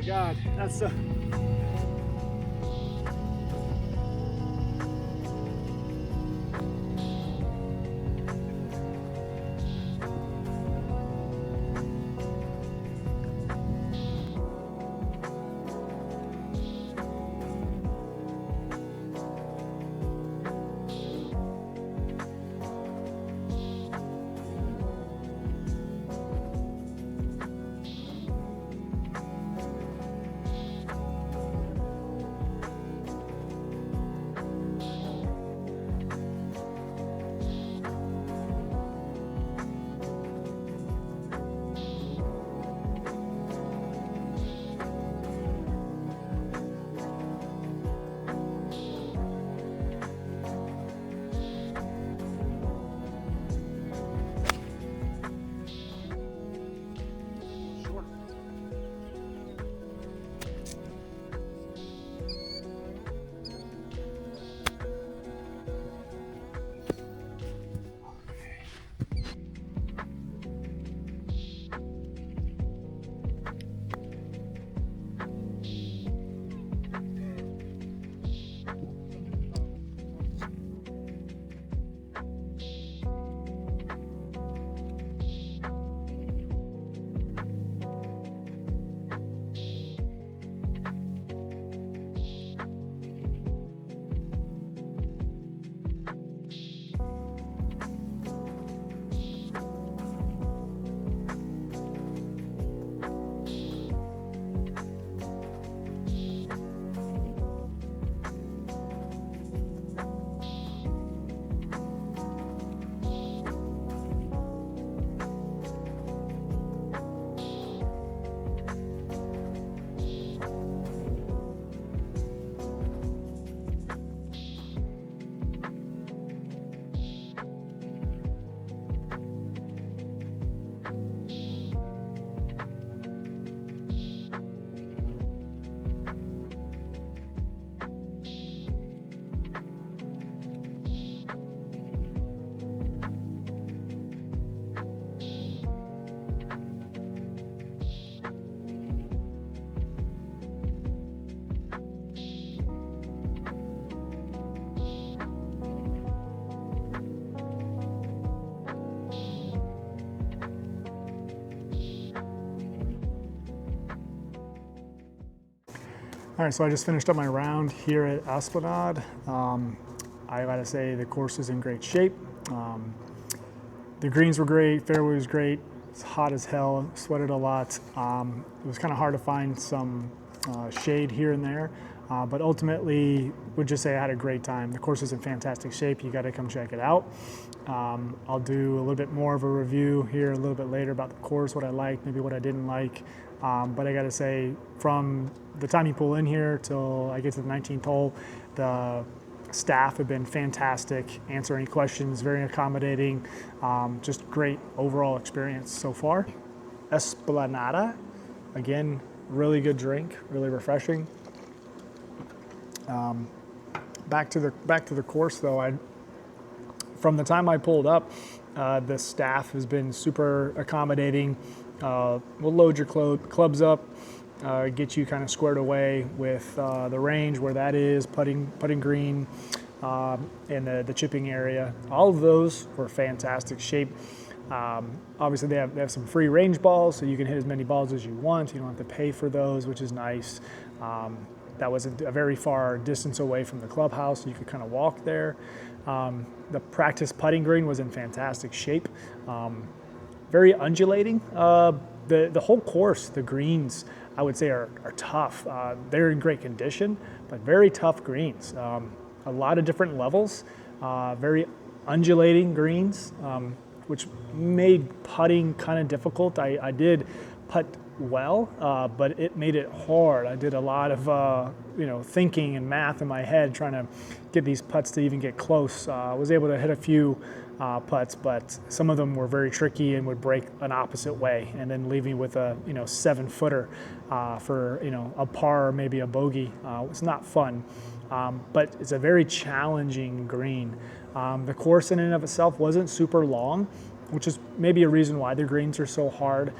God, that's so. All right, so I just finished up my round here at Esplanade. I gotta say the course is in great shape. The greens were great, fairway was great. It's hot as hell, sweated a lot. It was kind of hard to find some shade here and there, but ultimately would just say I had a great time. The course is in fantastic shape. You gotta come check it out. I'll do a little bit more of a review here a little bit later about the course, what I liked, maybe what I didn't like. But I gotta say, from the time you pull in here till I get to the 19th hole, the staff have been fantastic, answer any questions, very accommodating, just great overall experience so far. Esplanade, again, really good drink, really refreshing. Back to the course though, from the time I pulled up, the staff has been super accommodating. We'll load your clubs up, get you kind of squared away with the range, where that is, putting green, and the chipping area. All of those were fantastic shape. Obviously they have some free range balls, so you can hit as many balls as you want. You don't have to pay for those, which is nice. That was a very far distance away from the clubhouse, so you could kind of walk there. The practice putting green was in fantastic shape. Very undulating. The whole course, the greens, I would say are tough. They're in great condition, but very tough greens. A lot of different levels, very undulating greens, which made putting kind of difficult. I did putt well, but it made it hard. I did a lot of thinking and math in my head trying to get these putts to even get close. I was able to hit a few putts, but some of them were very tricky and would break an opposite way and then leave me with a 7-footer for a par or maybe a bogey. It's not fun, but it's a very challenging green. The course in and of itself wasn't super long. which is maybe a reason why the greens are so hard.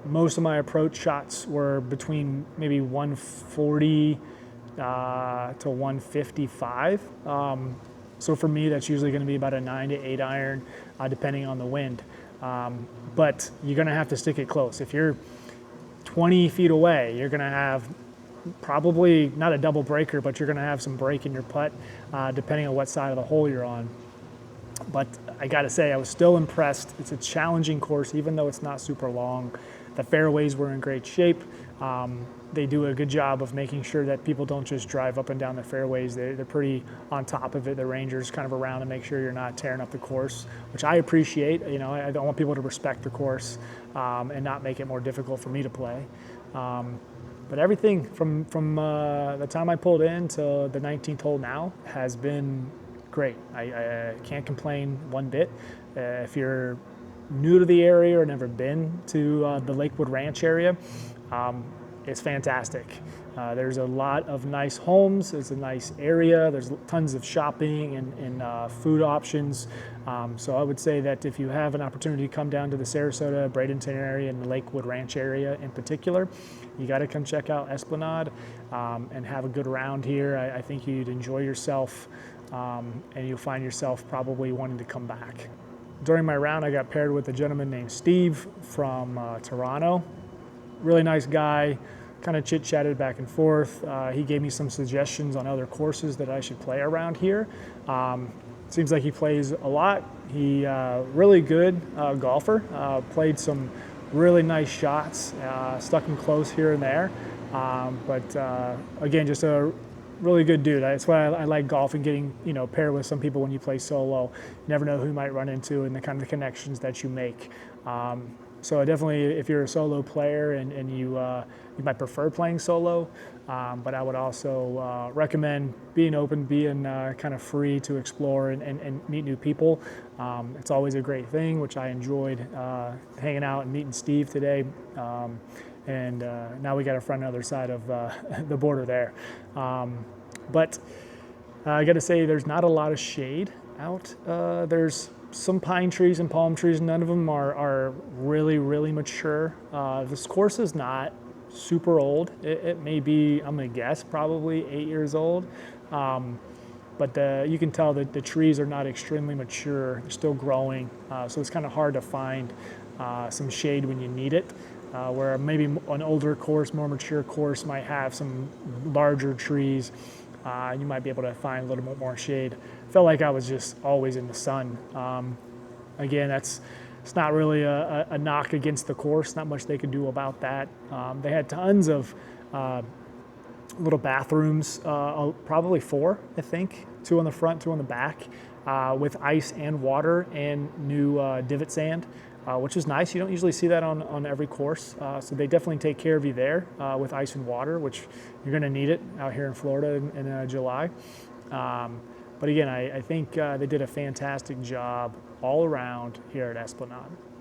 Most of my approach shots were between maybe 140 to 155. So for me, that's usually going to be about a 9 to 8 iron, depending on the wind. But you're going to have to stick it close. If you're 20 feet away, you're going to have probably not a double breaker, but you're going to have some break in your putt, depending on what side of the hole you're on. But I got to say, I was still impressed. It's a challenging course, even though it's not super long. The fairways were in great shape. They do a good job of making sure that people don't just drive up and down the fairways. They're pretty on top of it. The rangers kind of around to make sure you're not tearing up the course, which I appreciate. You know, I don't want people to respect the course and not make it more difficult for me to play. But everything from the time I pulled in to the 19th hole now has been great. I can't complain one bit. If you're new to the area or never been to the Lakewood Ranch area, it's fantastic. There's a lot of nice homes. It's a nice area. There's tons of shopping and food options. So I would say that if you have an opportunity to come down to the Sarasota, Bradenton area and the Lakewood Ranch area in particular, you got to come check out Esplanade and have a good round here. I think you'd enjoy yourself and you'll find yourself probably wanting to come back. During my round, I got paired with a gentleman named Steve from Toronto. Really nice guy, kind of chit-chatted back and forth. He gave me some suggestions on other courses that I should play around here. Seems like he plays a lot. He really good golfer, played some really nice shots, stuck him close here and there. But again, just a really good dude. That's why I like golf and getting, paired with some people when you play solo. You never know who you might run into and the kind of connections that you make. So definitely, if you're a solo player and you might prefer playing solo, but I would also recommend being open, being kind of free to explore and meet new people. It's always a great thing, which I enjoyed hanging out and meeting Steve today. And now we got a friend on the other side of the border there. But I got to say, there's not a lot of shade out. There's some pine trees and palm trees. None of them are really, really mature. This course is not super old. It may be, I'm going to guess, probably 8 years old. But you can tell that the trees are not extremely mature. They're still growing. So it's kind of hard to find some shade when you need it. Where maybe an older course, more mature course might have some larger trees. You might be able to find a little bit more shade. Felt like I was just always in the sun. Again, it's not really a knock against the course. Not much they could do about that. They had tons of little bathrooms, probably 4, I think. 2 on the front, 2 on the back, with ice and water and new divot sand. Which is nice. You don't usually see that on every course. So they definitely take care of you there with ice and water, which you're going to need it out here in Florida in July. But again, I think they did a fantastic job all around here at Esplanade.